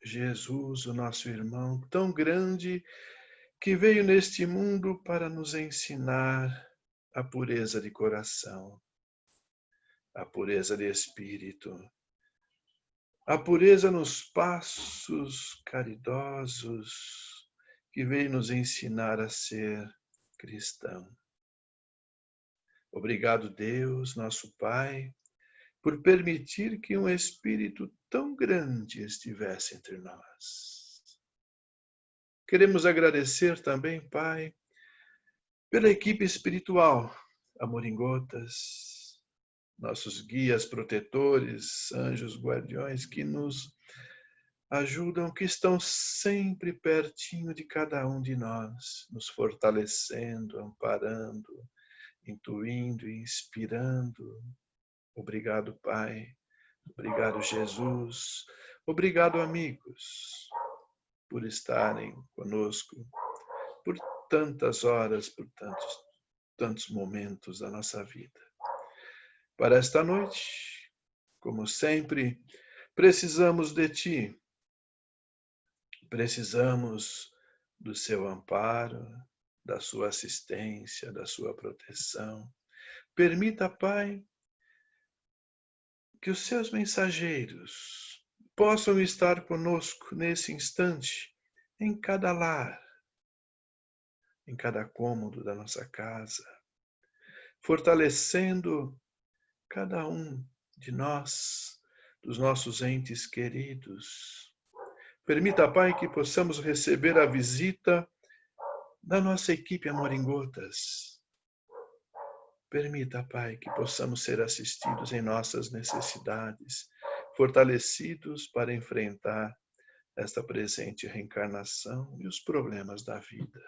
Jesus, o nosso irmão, tão grande, que veio neste mundo para nos ensinar a pureza de coração, a pureza de espírito, a pureza nos passos caridosos, que veio nos ensinar a ser cristão. Obrigado, Deus, nosso Pai, por permitir que um Espírito tão grande estivesse entre nós. Queremos agradecer também, Pai, pela equipe espiritual, Amor em Gotas, nossos guias protetores, anjos guardiões que nos ajudam, que estão sempre pertinho de cada um de nós, nos fortalecendo, amparando, intuindo e inspirando. Obrigado, Pai. Obrigado, Jesus. Obrigado, amigos, por estarem conosco por tantas horas, por tantos momentos da nossa vida. Para esta noite, como sempre, precisamos de Ti. Precisamos do Seu amparo, da Sua assistência, da Sua proteção. Permita, Pai, que os Seus mensageiros possam estar conosco nesse instante, em cada lar, em cada cômodo da nossa casa, fortalecendo cada um de nós, dos nossos entes queridos. Permita, Pai, que possamos receber a visita da nossa equipe Amor em Gotas. Permita, Pai, que possamos ser assistidos em nossas necessidades, fortalecidos para enfrentar esta presente reencarnação e os problemas da vida.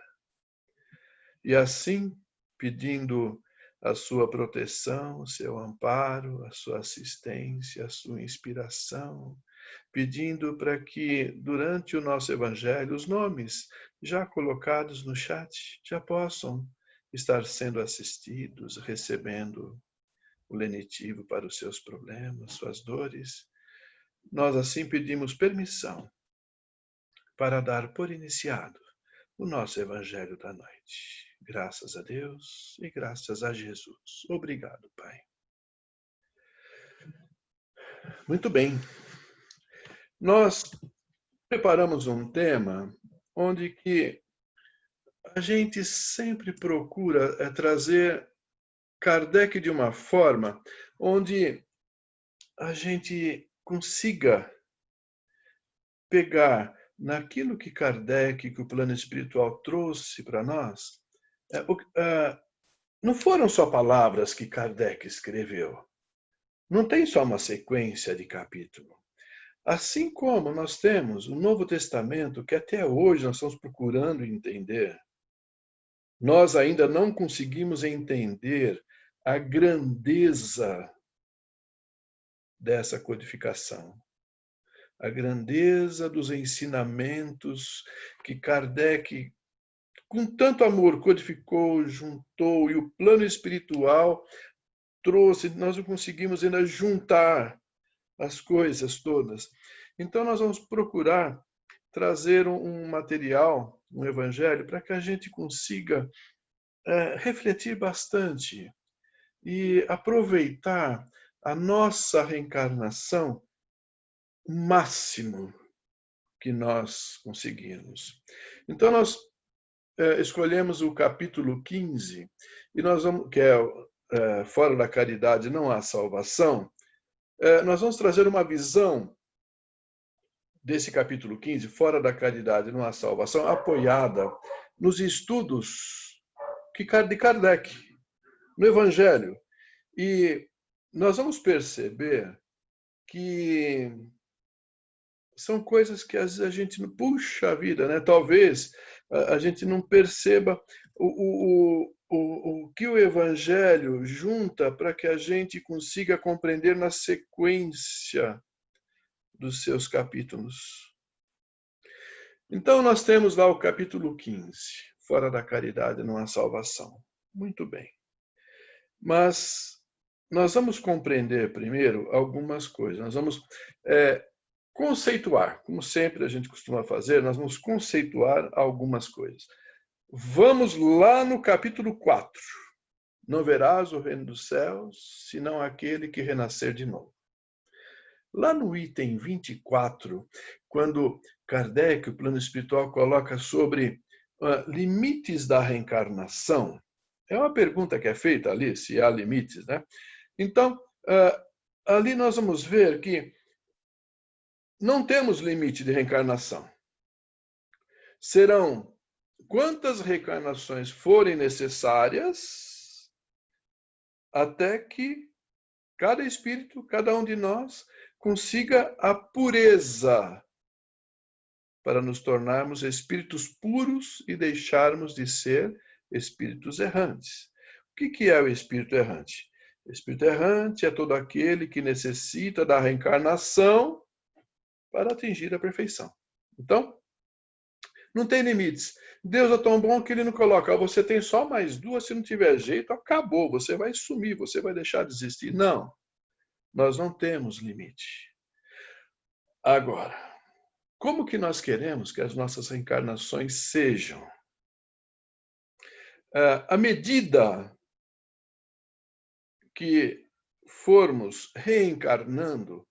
E assim, pedindo a sua proteção, o seu amparo, a sua assistência, a sua inspiração, pedindo para que, durante o nosso Evangelho, os nomes já colocados no chat já possam estar sendo assistidos, recebendo o lenitivo para os seus problemas, suas dores. Nós assim pedimos permissão para dar por iniciado o nosso Evangelho da noite. Graças a Deus e graças a Jesus. Obrigado, Pai. Muito bem. Nós preparamos um tema onde que a gente sempre procura trazer Kardec de uma forma onde a gente consiga pegar naquilo que Kardec, que o plano espiritual trouxe para nós. Não foram só palavras que Kardec escreveu. Não tem só uma sequência de capítulo. Assim como nós temos o Novo Testamento, que até hoje nós estamos procurando entender, nós ainda não conseguimos entender a grandeza dessa codificação, a grandeza dos ensinamentos que Kardec, com tanto amor, codificou, juntou, e o plano espiritual trouxe, nós não conseguimos ainda juntar as coisas todas. Então, nós vamos procurar trazer um material, um evangelho, para que a gente consiga refletir bastante e aproveitar a nossa reencarnação o máximo que nós conseguirmos. Então, nós escolhemos o capítulo 15, e nós vamos, que é Fora da Caridade Não Há Salvação. Nós vamos trazer uma visão desse capítulo 15, Fora da Caridade Não Há Salvação, apoiada nos estudos de Kardec, no Evangelho. E nós vamos perceber que são coisas que às vezes a gente não puxa a vida, né? Talvez a gente não perceba o que o Evangelho junta para que a gente consiga compreender na sequência dos seus capítulos. Então, nós temos lá o capítulo 15, Fora da Caridade Não Há Salvação. Muito bem. Mas nós vamos compreender primeiro algumas coisas. Nós vamos conceituar. Como sempre a gente costuma fazer, nós vamos conceituar algumas coisas. Vamos lá no capítulo 4. Não verás o reino dos céus, senão aquele que renascer de novo. Lá no item 24, quando Kardec, o plano espiritual, coloca sobre limites da reencarnação, é uma pergunta que é feita ali, se há limites, né? Então, ali nós vamos ver que não temos limite de reencarnação. Serão quantas reencarnações forem necessárias até que cada espírito, cada um de nós, consiga a pureza para nos tornarmos espíritos puros e deixarmos de ser espíritos errantes. O que é o espírito errante? O espírito errante é todo aquele que necessita da reencarnação para atingir a perfeição. Então, não tem limites. Deus é tão bom que ele não coloca, você tem só mais 2, se não tiver jeito, acabou, você vai sumir, você vai deixar de existir. Não, nós não temos limite. Agora, como que nós queremos que as nossas reencarnações sejam? À medida que formos reencarnando,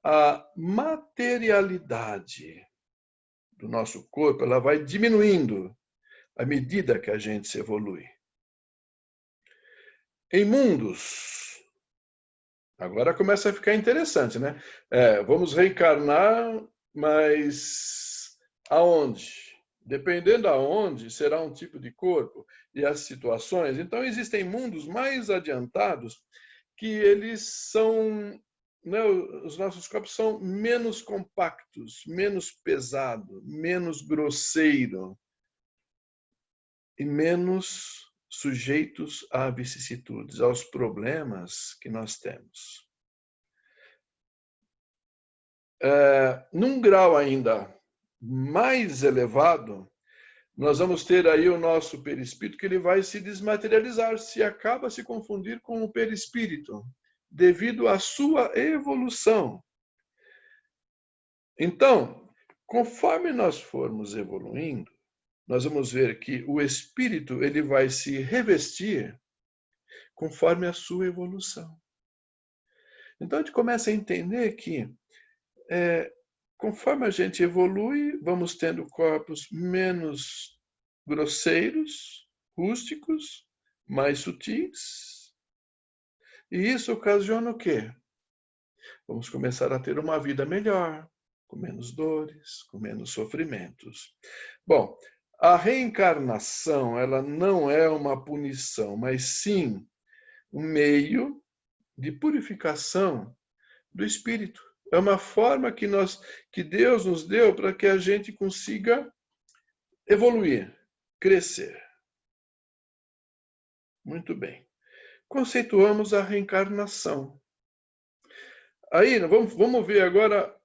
a materialidade do nosso corpo ela vai diminuindo à medida que a gente se evolui. Em mundos, agora começa a ficar interessante, né? Vamos reencarnar, mas aonde? Dependendo aonde, será um tipo de corpo e as situações. Então, existem mundos mais adiantados que eles são, né, os nossos corpos são menos compactos, menos pesado, menos grosseiro e menos sujeitos a vicissitudes, aos problemas que nós temos. Num grau ainda mais elevado, nós vamos ter aí o nosso perispírito que ele vai se desmaterializar, se acaba se confundir com o perispírito, devido à sua evolução. Então, conforme nós formos evoluindo, nós vamos ver que o espírito ele vai se revestir conforme a sua evolução. Então, a gente começa a entender que conforme a gente evolui, vamos tendo corpos menos grosseiros, rústicos, mais sutis. E isso ocasiona o quê? Vamos começar a ter uma vida melhor, com menos dores, com menos sofrimentos. Bom, a reencarnação, ela não é uma punição, mas sim um meio de purificação do espírito. É uma forma que Deus nos deu para que a gente consiga evoluir, crescer. Muito bem. Conceituamos a reencarnação. Aí, vamos ver agora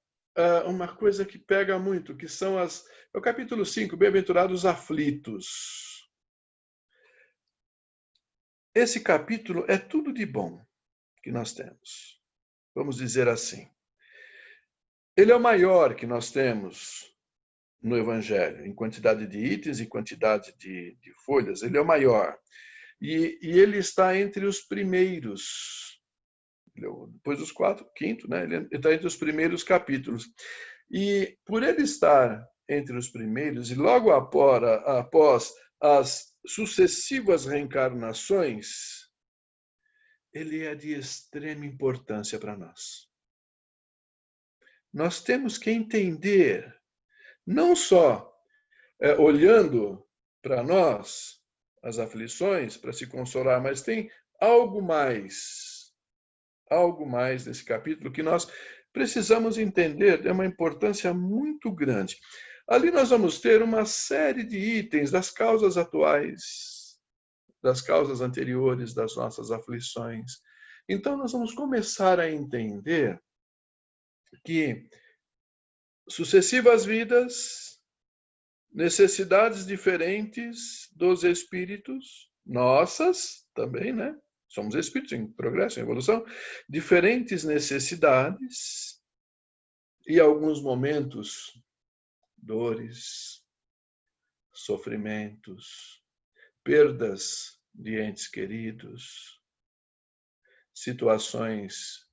uma coisa que pega muito, que são é o capítulo 5, Bem-aventurados aflitos. Esse capítulo é tudo de bom que nós temos. Vamos dizer assim. Ele é o maior que nós temos no Evangelho, em quantidade de itens e quantidade de folhas. Ele é o maior. E ele está entre os primeiros. Depois dos 4, quinto, né? Ele está entre os primeiros capítulos. E por ele estar entre os primeiros, e logo após as sucessivas reencarnações, ele é de extrema importância para nós. Nós temos que entender, não só olhando para nós, as aflições, para se consolar, mas tem algo mais nesse capítulo que nós precisamos entender, é uma importância muito grande. Ali nós vamos ter uma série de itens das causas atuais, das causas anteriores das nossas aflições. Então nós vamos começar a entender que sucessivas vidas, necessidades diferentes dos espíritos, nossas também, né? Somos espíritos em progresso, em evolução, diferentes necessidades, e alguns momentos, dores, sofrimentos, perdas de entes queridos, situações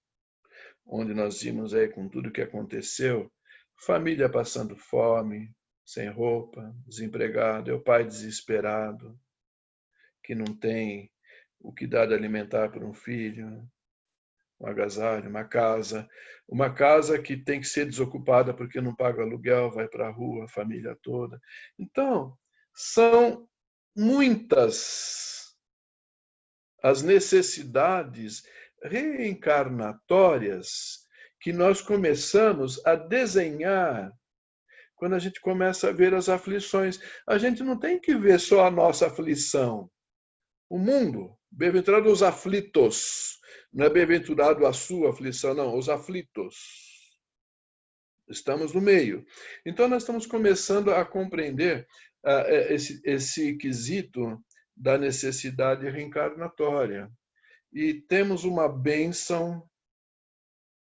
onde nós vimos aí com tudo que aconteceu, família passando fome, sem roupa, desempregado, é o pai desesperado, que não tem o que dar de alimentar para um filho, um agasalho, uma casa que tem que ser desocupada porque não paga aluguel, vai para a rua, a família toda. Então, são muitas as necessidades reencarnatórias que nós começamos a desenhar quando a gente começa a ver as aflições. A gente não tem que ver só a nossa aflição. O mundo, bem-aventurado os aflitos, não é bem-aventurado a sua aflição, não, os aflitos. Estamos no meio. Então, nós estamos começando a compreender esse quesito da necessidade reencarnatória. E temos uma bênção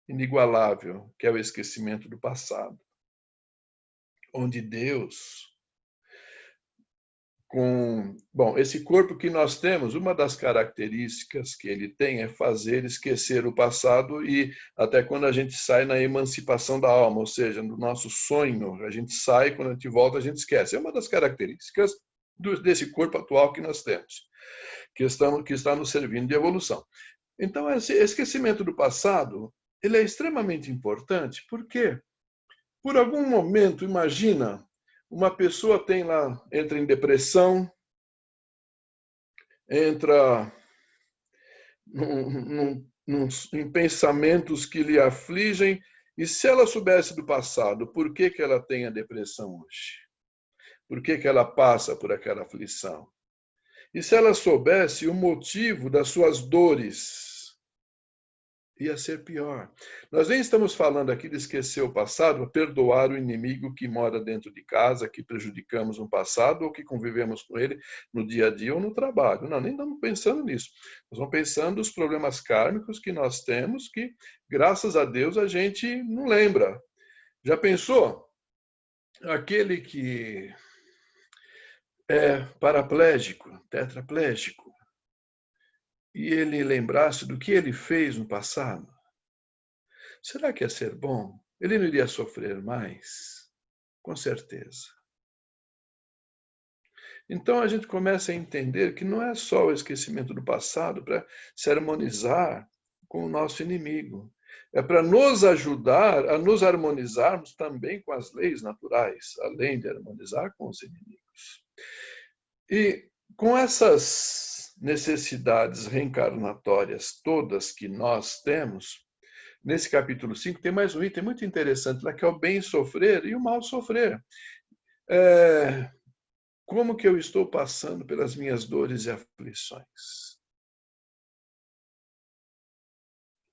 inigualável, que é o esquecimento do passado, onde Deus, esse corpo que nós temos, uma das características que ele tem é fazer esquecer o passado e até quando a gente sai na emancipação da alma, ou seja, no nosso sonho, a gente sai, quando a gente volta, a gente esquece. É uma das características desse corpo atual que nós temos, que está nos servindo de evolução. Então, esse esquecimento do passado, ele é extremamente importante, porque por algum momento, imagina, uma pessoa entra em depressão, entra em pensamentos que lhe afligem, e se ela soubesse do passado, por que ela tem a depressão hoje? Por que ela passa por aquela aflição? E se ela soubesse o motivo das suas dores, ia ser pior. Nós nem estamos falando aqui de esquecer o passado, perdoar o inimigo que mora dentro de casa, que prejudicamos no passado ou que convivemos com ele no dia a dia ou no trabalho. Não, nem estamos pensando nisso. Nós estamos pensando nos problemas kármicos que nós temos, que, graças a Deus, a gente não lembra. Já pensou? Aquele que é paraplégico, tetraplégico, e ele lembrasse do que ele fez no passado, será que ia ser bom? Ele não iria sofrer mais? Com certeza. Então a gente começa a entender que não é só o esquecimento do passado para se harmonizar com o nosso inimigo. É para nos ajudar a nos harmonizarmos também com as leis naturais, além de harmonizar com os inimigos. E com essas necessidades reencarnatórias todas que nós temos, nesse capítulo 5 tem mais um item muito interessante lá, que é o bem sofrer e o mal sofrer. Como que eu estou passando pelas minhas dores e aflições?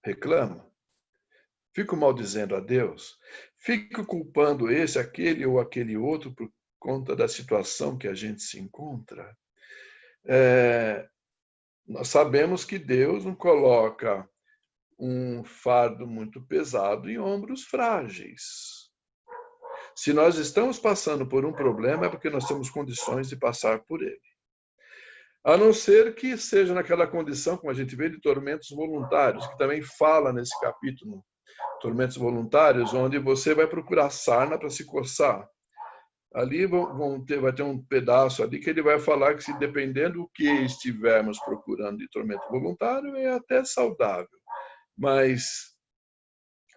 Reclamo? Fico maldizendo a Deus? Fico culpando esse, aquele ou aquele outro por conta da situação que a gente se encontra? Nós sabemos que Deus não coloca um fardo muito pesado em ombros frágeis. Se nós estamos passando por um problema, é porque nós temos condições de passar por ele. A não ser que seja naquela condição, como a gente vê, de tormentos voluntários, que também fala nesse capítulo, tormentos voluntários, onde você vai procurar sarna para se coçar. Ali vai ter um pedaço ali que ele vai falar que, se dependendo do que estivermos procurando de tormento voluntário, é até saudável. Mas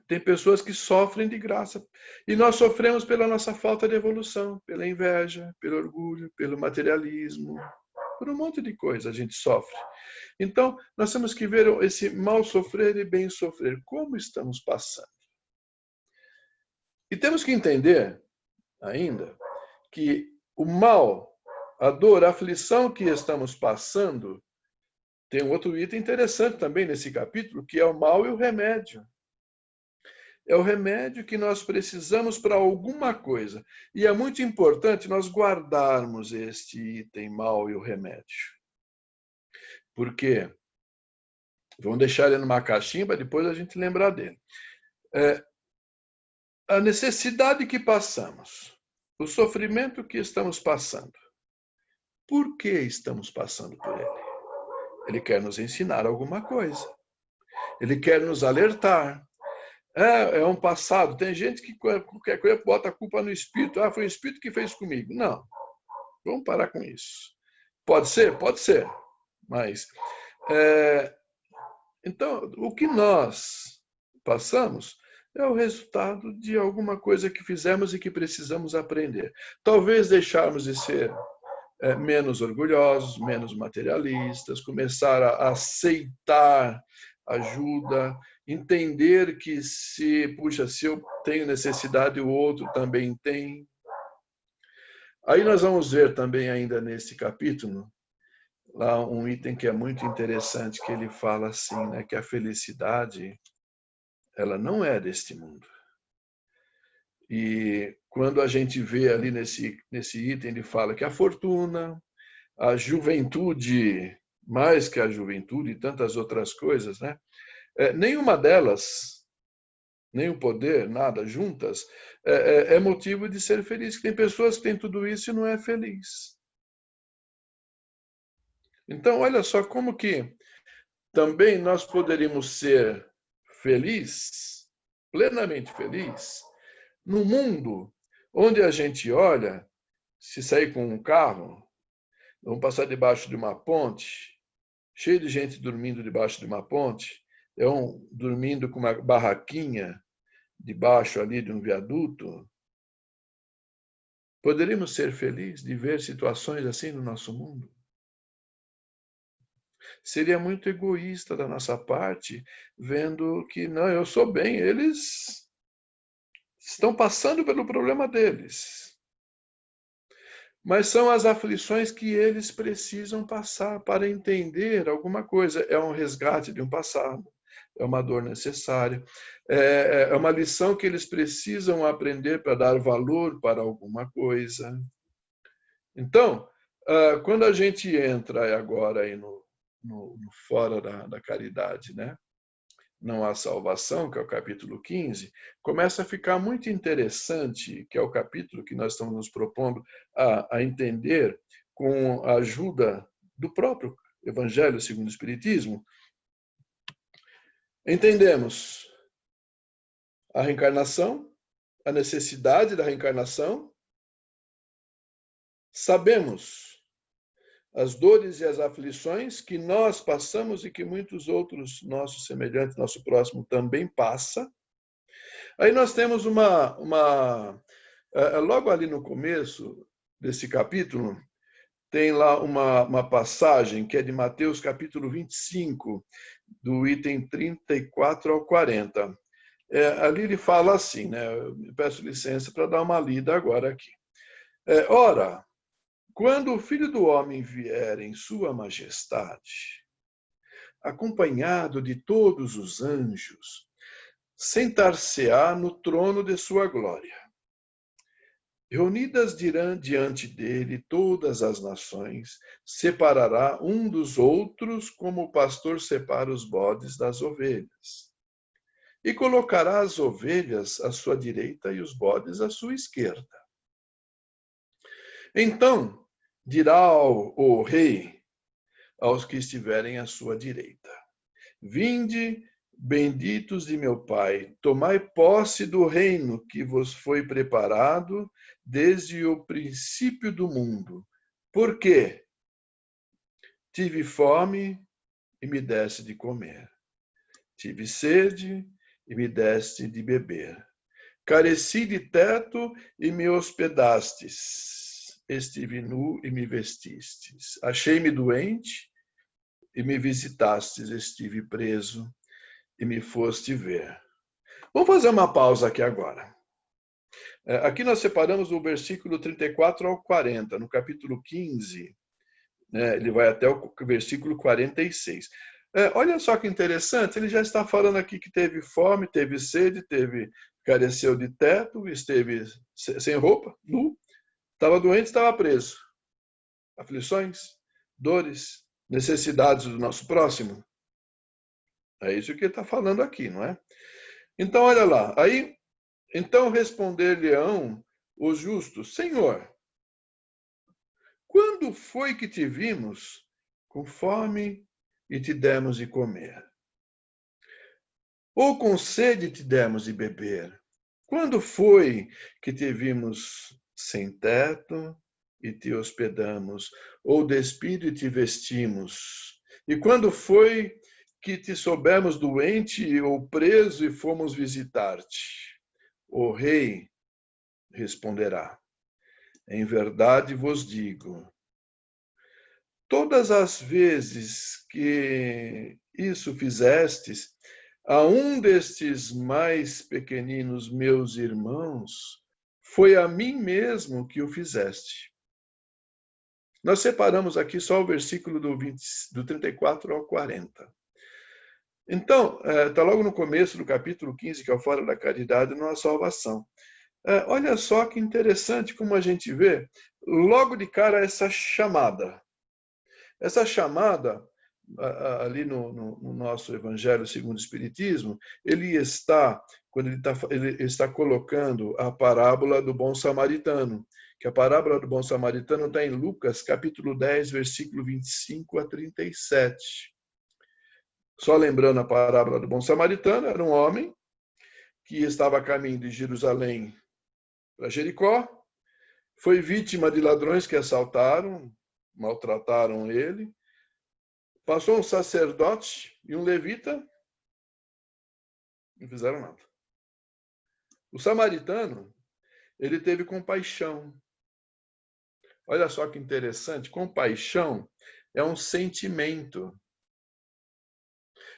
tem pessoas que sofrem de graça. E nós sofremos pela nossa falta de evolução, pela inveja, pelo orgulho, pelo materialismo, por um monte de coisa a gente sofre. Então, nós temos que ver esse mal sofrer e bem sofrer. Como estamos passando? E temos que entender ainda que o mal, a dor, a aflição que estamos passando, tem um outro item interessante também nesse capítulo, que é o mal e o remédio. É o remédio que nós precisamos para alguma coisa. E é muito importante nós guardarmos este item mal e o remédio. Por quê? Vamos deixar ele numa caixinha para depois a gente lembrar dele. a necessidade que passamos, o sofrimento que estamos passando. Por que estamos passando por ele? Ele quer nos ensinar alguma coisa. Ele quer nos alertar. É um passado. Tem gente que qualquer coisa bota a culpa no espírito. Ah, foi o espírito que fez comigo. Não. Vamos parar com isso. Pode ser? Pode ser. Mas, então, o que nós passamos é o resultado de alguma coisa que fizemos e que precisamos aprender. Talvez deixarmos de ser menos orgulhosos, menos materialistas, começar a aceitar ajuda, entender que se eu tenho necessidade, o outro também tem. Aí nós vamos ver também ainda nesse capítulo, lá um item que é muito interessante, que ele fala assim, né, que a felicidade, ela não é deste mundo. E quando a gente vê ali nesse item, ele fala que a fortuna, a juventude, mais que a juventude e tantas outras coisas, né? Nenhuma delas, nem o poder, nada, juntas, é motivo de ser feliz. Tem pessoas que têm tudo isso e não é feliz. Então, olha só como que também nós poderíamos ser felizes, plenamente felizes, no mundo onde a gente olha, se sair com um carro, vamos passar debaixo de uma ponte, cheio de gente dormindo debaixo de uma ponte, dormindo com uma barraquinha debaixo ali de um viaduto. Poderíamos ser felizes de ver situações assim no nosso mundo? Seria muito egoísta da nossa parte, vendo que, não, eu sou bem, eles estão passando pelo problema deles. Mas são as aflições que eles precisam passar para entender alguma coisa. É um resgate de um passado, é uma dor necessária, é uma lição que eles precisam aprender para dar valor para alguma coisa. Então, quando a gente entra agora aí no fora da caridade, né? Não há salvação, que é o capítulo 15, começa a ficar muito interessante, que é o capítulo que nós estamos nos propondo a entender com a ajuda do próprio Evangelho segundo o Espiritismo. Entendemos a reencarnação, a necessidade da reencarnação, sabemos as dores e as aflições que nós passamos e que muitos outros nossos semelhantes, nosso próximo também passa. Aí nós temos logo ali no começo desse capítulo, tem lá uma passagem que é de Mateus capítulo 25, do item 34 ao 40. Ali ele fala assim, né? Eu peço licença para dar uma lida agora aqui. Ora, quando o Filho do Homem vier em sua majestade, acompanhado de todos os anjos, sentar-se-á no trono de sua glória. Reunidas diante dele todas as nações, separará um dos outros como o pastor separa os bodes das ovelhas. E colocará as ovelhas à sua direita e os bodes à sua esquerda. Então, dirá o rei aos que estiverem à sua direita: Vinde, benditos de meu Pai, tomai posse do reino que vos foi preparado desde o princípio do mundo. Por quê? Tive fome e me deste de comer. Tive sede e me deste de beber. Careci de teto e me hospedastes. Estive nu e me vestistes. Achei-me doente e me visitastes. Estive preso e me foste ver. Vamos fazer uma pausa aqui agora. Aqui nós separamos o versículo 34 ao 40, no capítulo 15, né, ele vai até o versículo 46. Olha só que interessante, ele já está falando aqui que teve fome, teve sede, careceu de teto, esteve sem roupa, nu, estava doente, estava preso. Aflições, dores, necessidades do nosso próximo. É isso que ele está falando aqui, não é? Então, olha lá, aí Então responder-lhe-ão os justos: Senhor, quando foi que te vimos com fome e te demos de comer? Ou com sede te demos de beber? Quando foi que te vimos sem teto e te hospedamos, ou despido e te vestimos? E quando foi que te soubemos doente ou preso e fomos visitar-te? O rei responderá: Em verdade vos digo, todas as vezes que isso fizestes a um destes mais pequeninos meus irmãos, foi a mim mesmo que o fizeste. Nós separamos aqui só o versículo do 34 ao 40. Então, está logo no começo do capítulo 15, que é o Fora da Caridade, não há salvação. Olha só que interessante como a gente vê, logo de cara, essa chamada. Essa chamada, ali no nosso Evangelho segundo o Espiritismo, quando ele está colocando a parábola do bom samaritano, que a parábola do bom samaritano está em Lucas, capítulo 10, versículo 25 a 37. Só lembrando a parábola do bom samaritano, era um homem que estava a caminho de Jerusalém para Jericó, foi vítima de ladrões que assaltaram, maltrataram ele. Passou um sacerdote e um levita, não fizeram nada. O samaritano, ele teve compaixão. Olha só que interessante, compaixão é um sentimento.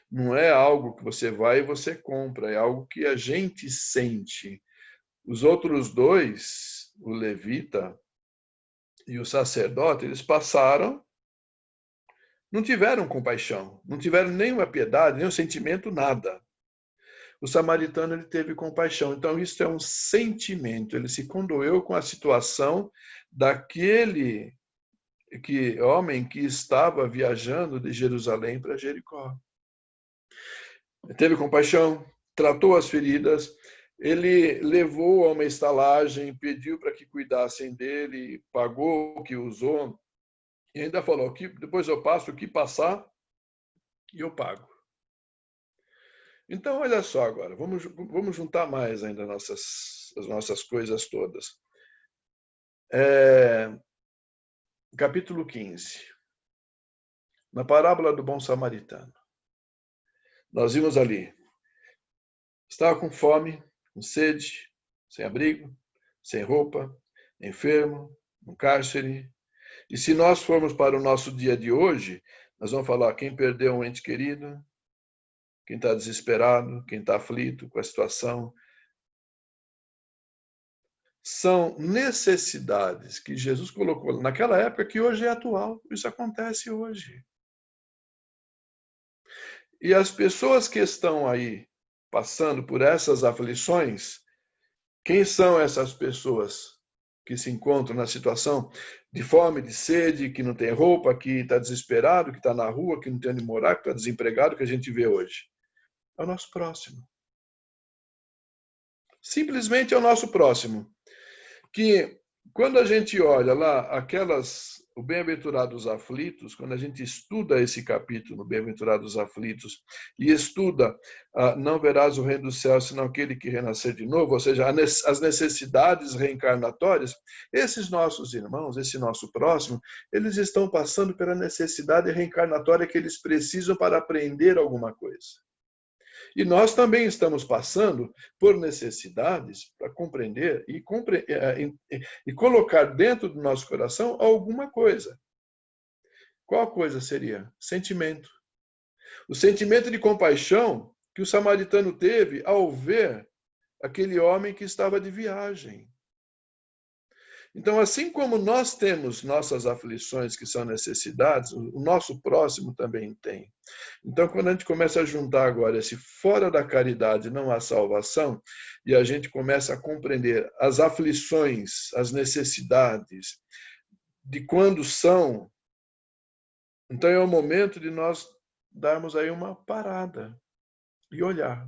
Não é algo que você vai e você compra, é algo que a gente sente. Os outros dois, o levita e o sacerdote, eles passaram, não tiveram compaixão, não tiveram nenhuma piedade, nenhum sentimento, nada. O samaritano, ele teve compaixão. Então, isso é um sentimento. Ele se condoeu com a situação daquele homem que estava viajando de Jerusalém para Jericó. Ele teve compaixão, tratou as feridas, ele levou a uma estalagem, pediu para que cuidassem dele, pagou o que usou, e ainda falou que depois eu passo o que passar e eu pago. Então, olha só agora, vamos juntar mais ainda as nossas coisas todas. Capítulo 15, na parábola do bom samaritano. Nós vimos ali, estava com fome, com sede, sem abrigo, sem roupa, enfermo, no cárcere. E se nós formos para o nosso dia de hoje, nós vamos falar quem perdeu um ente querido, quem está desesperado, quem está aflito com a situação. São necessidades que Jesus colocou naquela época que hoje é atual. Isso acontece hoje. E as pessoas que estão aí passando por essas aflições, quem são essas pessoas que se encontram na situação de fome, de sede, que não tem roupa, que está desesperado, que está na rua, que não tem onde morar, que está desempregado, que a gente vê hoje? É o nosso próximo. Simplesmente é o nosso próximo. Que quando a gente olha lá o Bem-aventurados aflitos, quando a gente estuda esse capítulo, Bem-aventurados aflitos, e estuda não verás o reino do céu senão aquele que renascer de novo, ou seja, as necessidades reencarnatórias, esses nossos irmãos, esse nosso próximo, eles estão passando pela necessidade reencarnatória que eles precisam para aprender alguma coisa. E nós também estamos passando por necessidades para compreender e colocar dentro do nosso coração alguma coisa. Qual coisa seria? Sentimento. O sentimento de compaixão que o samaritano teve ao ver aquele homem que estava de viagem. Então, assim como nós temos nossas aflições, que são necessidades, o nosso próximo também tem. Então, quando a gente começa a juntar agora esse fora da caridade não há salvação, e a gente começa a compreender as aflições, as necessidades, de quando são, então é o momento de nós darmos aí uma parada e olhar.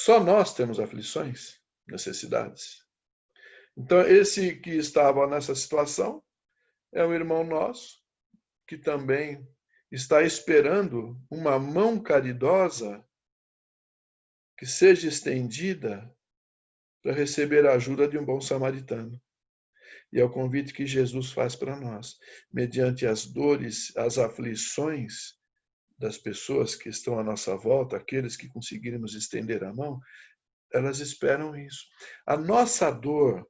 Só nós temos aflições, necessidades. Então, esse que estava nessa situação é um irmão nosso que também está esperando uma mão caridosa que seja estendida para receber a ajuda de um bom samaritano. E é o convite que Jesus faz para nós, mediante as dores, as aflições das pessoas que estão à nossa volta, aqueles que conseguirmos estender a mão, elas esperam isso. A nossa dor,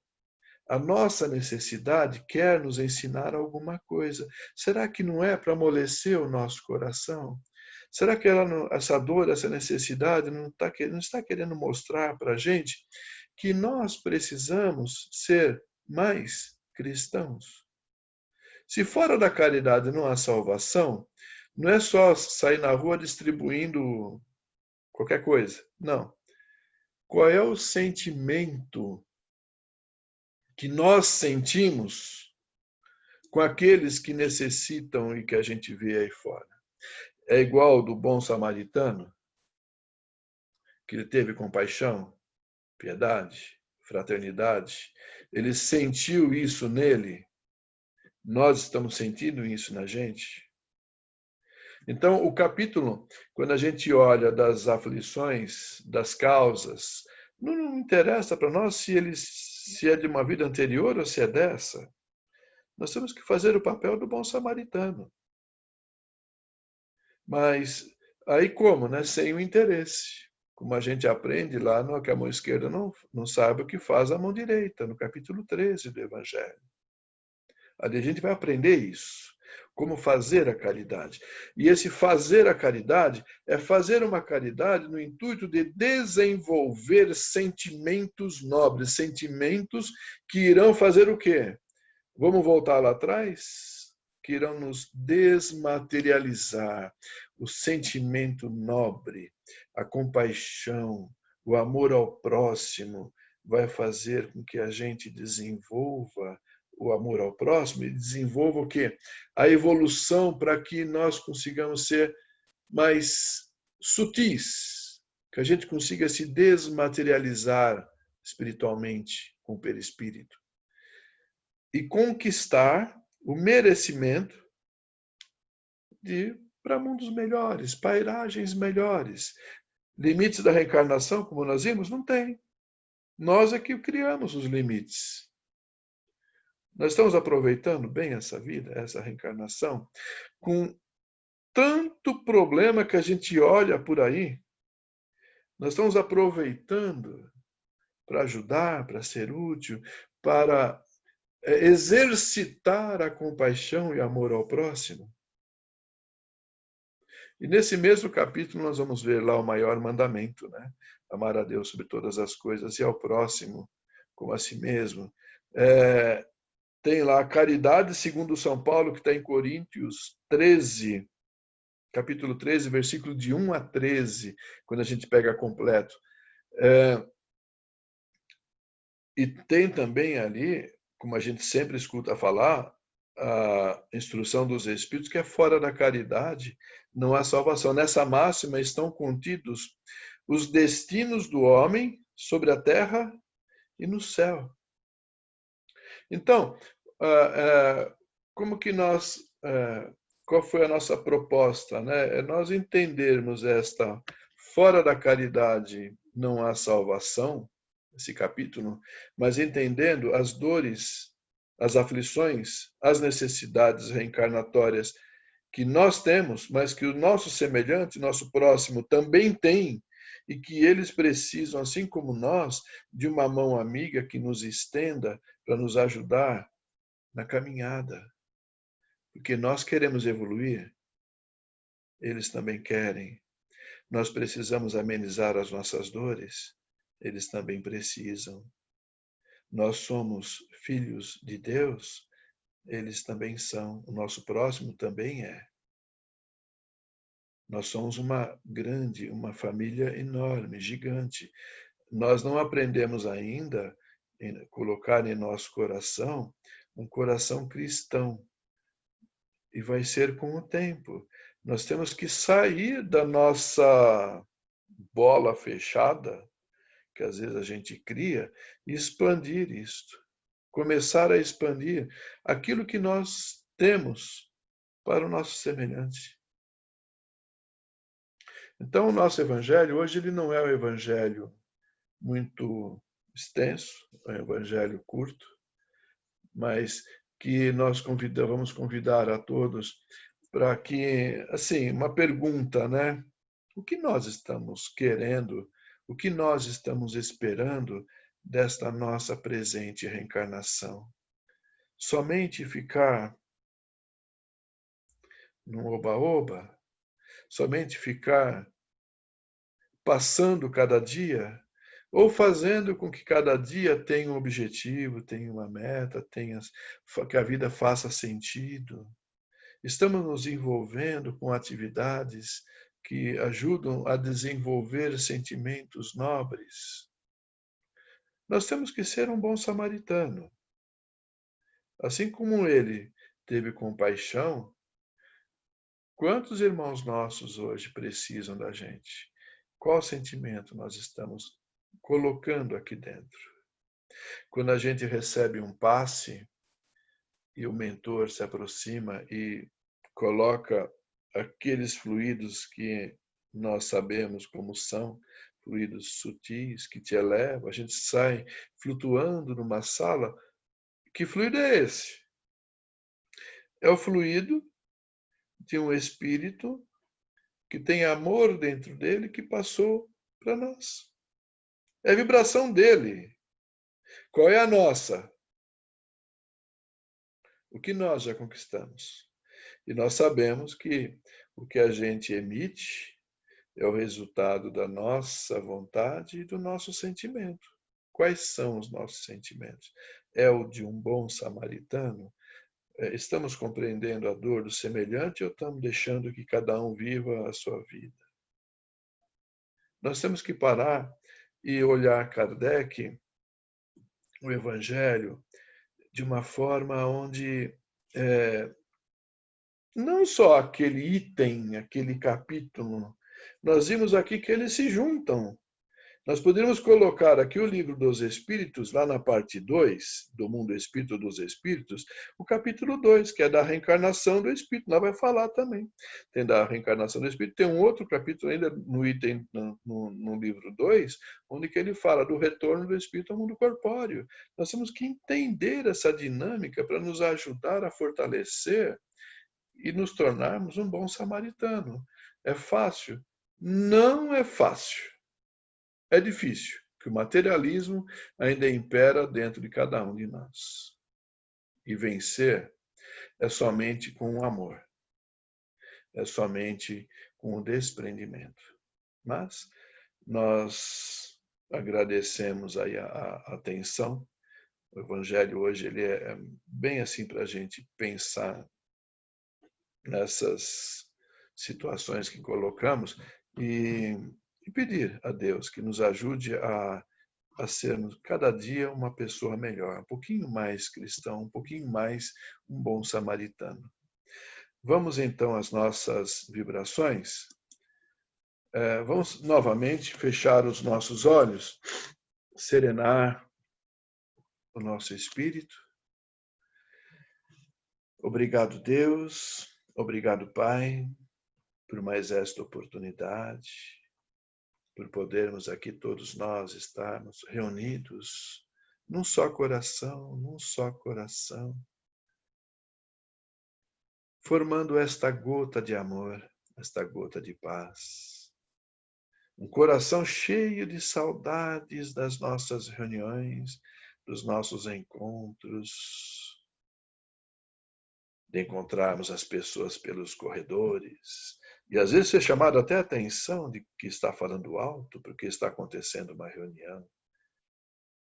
a nossa necessidade quer nos ensinar alguma coisa. Será que não é para amolecer o nosso coração? Será que essa dor, essa necessidade não está querendo mostrar para a gente que nós precisamos ser mais cristãos? Se fora da caridade não há salvação, não é só sair na rua distribuindo qualquer coisa. Não. Qual é o sentimento que nós sentimos com aqueles que necessitam e que a gente vê aí fora? É igual ao do bom samaritano, que ele teve compaixão, piedade, fraternidade. Ele sentiu isso nele. Nós estamos sentindo isso na gente. Então, o capítulo, quando a gente olha das aflições, das causas, não interessa para nós se é de uma vida anterior ou se é dessa. Nós temos que fazer o papel do bom samaritano. Mas aí como, né? Sem o interesse. Como a gente aprende lá no que a mão esquerda não sabe o que faz a mão direita, no capítulo 13 do Evangelho. Ali a gente vai aprender isso, como fazer a caridade. E esse fazer a caridade é fazer uma caridade no intuito de desenvolver sentimentos nobres, sentimentos que irão fazer o quê? Vamos voltar lá atrás? Que irão nos desmaterializar o sentimento nobre, a compaixão, o amor ao próximo, vai fazer com que a gente desenvolva o amor ao próximo e desenvolva o quê? A evolução para que nós consigamos ser mais sutis, que a gente consiga se desmaterializar espiritualmente com o perispírito e conquistar o merecimento de para mundos melhores, pairagens melhores. Limites da reencarnação, como nós vimos, não tem. Nós é que criamos os limites. Nós estamos aproveitando bem essa vida, essa reencarnação, com tanto problema que a gente olha por aí. Nós estamos aproveitando para ajudar, para ser útil, para exercitar a compaixão e amor ao próximo. E nesse mesmo capítulo nós vamos ver lá o maior mandamento, né? Amar a Deus sobre todas as coisas e ao próximo como a si mesmo. Tem lá a caridade segundo São Paulo, que está em Coríntios 13, capítulo 13, versículo de 1 a 13, quando a gente pega completo. E tem também ali, como a gente sempre escuta falar, a instrução dos Espíritos, que é fora da caridade não há salvação. Nessa máxima estão contidos os destinos do homem sobre a terra e no céu. Então, como que qual foi a nossa proposta, né? É nós entendermos esta fora da caridade não há salvação, esse capítulo, mas entendendo as dores, as aflições, as necessidades reencarnatórias que nós temos, mas que o nosso semelhante, nosso próximo também tem, e que eles precisam, assim como nós, de uma mão amiga que nos estenda para nos ajudar na caminhada. Porque nós queremos evoluir, eles também querem. Nós precisamos amenizar as nossas dores, eles também precisam. Nós somos filhos de Deus, eles também são. O nosso próximo também é. Nós somos uma família enorme, gigante. Nós não aprendemos ainda a colocar em nosso coração um coração cristão. E vai ser com o tempo. Nós temos que sair da nossa bola fechada, que às vezes a gente cria e expandir isto. Começar a expandir aquilo que nós temos para o nosso semelhante. Então, o nosso evangelho, hoje, ele não é um evangelho muito extenso, é um evangelho curto, mas que nós vamos convidar a todos para que, assim, uma pergunta, né? O que nós estamos querendo, o que nós estamos esperando desta nossa presente reencarnação? Somente ficar num oba-oba? Somente ficar passando cada dia? Ou fazendo com que cada dia tenha um objetivo, tenha uma meta, que a vida faça sentido? Estamos nos envolvendo com atividades que ajudam a desenvolver sentimentos nobres? Nós temos que ser um bom samaritano. Assim como ele teve compaixão, quantos irmãos nossos hoje precisam da gente? Qual sentimento nós estamos colocando aqui dentro? Quando a gente recebe um passe e o mentor se aproxima e coloca aqueles fluidos que nós sabemos como são, fluidos sutis que te elevam, a gente sai flutuando numa sala. Que fluido é esse? É o fluido de um espírito que tem amor dentro dele que passou para nós. É a vibração dele. Qual é a nossa? O que nós já conquistamos. E nós sabemos que o que a gente emite é o resultado da nossa vontade e do nosso sentimento. Quais são os nossos sentimentos? É o de um bom samaritano? Estamos compreendendo a dor do semelhante ou estamos deixando que cada um viva a sua vida? Nós temos que parar e olhar Kardec, o Evangelho, de uma forma onde não só aquele item, aquele capítulo, nós vimos aqui que eles se juntam. Nós poderíamos colocar aqui o livro dos Espíritos, lá na parte 2, do mundo espírito dos Espíritos, o capítulo 2, que é da reencarnação do Espírito. Lá vai falar também. Tem da reencarnação do Espírito, tem um outro capítulo ainda no item, no livro 2, onde que ele fala do retorno do Espírito ao mundo corpóreo. Nós temos que entender essa dinâmica para nos ajudar a fortalecer e nos tornarmos um bom samaritano. É fácil? Não é fácil. É difícil, que o materialismo ainda impera dentro de cada um de nós. E vencer é somente com o amor, é somente com o desprendimento. Mas nós agradecemos aí a atenção. O Evangelho hoje ele é bem assim para a gente pensar nessas situações que colocamos e pedir a Deus que nos ajude a sermos cada dia uma pessoa melhor, um pouquinho mais cristão, um pouquinho mais um bom samaritano. Vamos então às nossas vibrações. Vamos novamente fechar os nossos olhos, serenar o nosso espírito. Obrigado, Deus. Obrigado, Pai, por mais esta oportunidade, por podermos aqui todos nós estarmos reunidos num só coração, formando esta gota de amor, esta gota de paz. Um coração cheio de saudades das nossas reuniões, dos nossos encontros, de encontrarmos as pessoas pelos corredores, e às vezes ser chamado até a atenção de que está falando alto, porque está acontecendo uma reunião.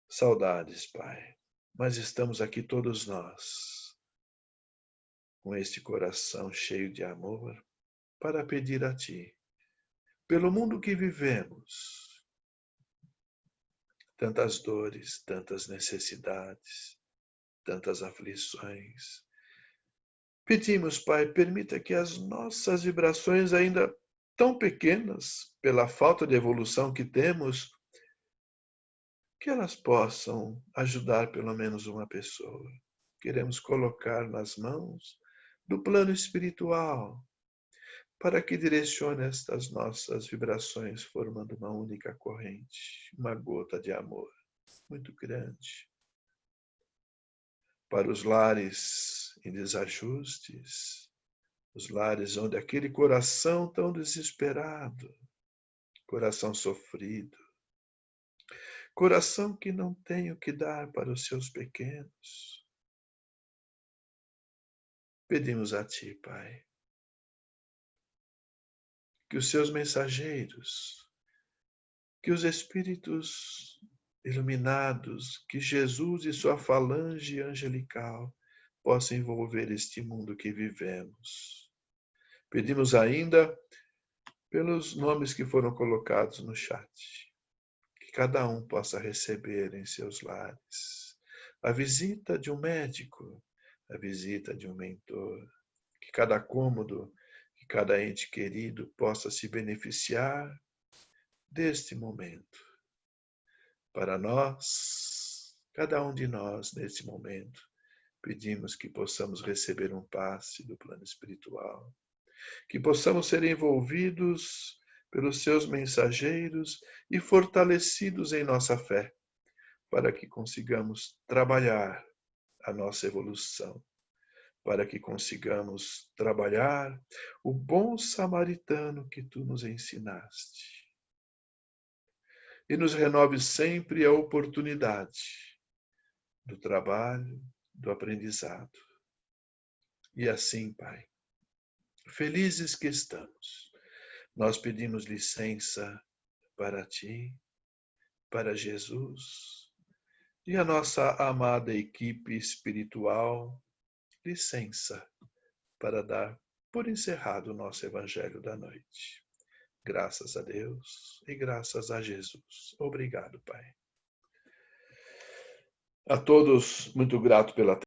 Saudades, Pai, mas estamos aqui todos nós, com este coração cheio de amor, para pedir a Ti, pelo mundo que vivemos, tantas dores, tantas necessidades, tantas aflições. Pedimos, Pai, permita que as nossas vibrações, ainda tão pequenas, pela falta de evolução que temos, que elas possam ajudar pelo menos uma pessoa. Queremos colocar nas mãos do plano espiritual, para que direcione estas nossas vibrações, formando uma única corrente, uma gota de amor muito grande. Para os lares em desajustes, os lares onde aquele coração tão desesperado, coração sofrido, coração que não tem o que dar para os seus pequenos. Pedimos a Ti, Pai, que os seus mensageiros, que os espíritos iluminados, que Jesus e sua falange angelical possam envolver este mundo que vivemos. Pedimos ainda pelos nomes que foram colocados no chat, que cada um possa receber em seus lares a visita de um médico, a visita de um mentor, que cada cômodo, que cada ente querido possa se beneficiar deste momento. Para nós, cada um de nós, neste momento, pedimos que possamos receber um passe do plano espiritual, que possamos ser envolvidos pelos seus mensageiros e fortalecidos em nossa fé, para que consigamos trabalhar a nossa evolução, para que consigamos trabalhar o bom samaritano que tu nos ensinaste. E nos renove sempre a oportunidade do trabalho, do aprendizado. E assim, Pai, felizes que estamos, nós pedimos licença para Ti, para Jesus e a nossa amada equipe espiritual, licença para dar por encerrado o nosso Evangelho da noite. Graças a Deus e graças a Jesus. Obrigado, Pai. A todos, muito grato pela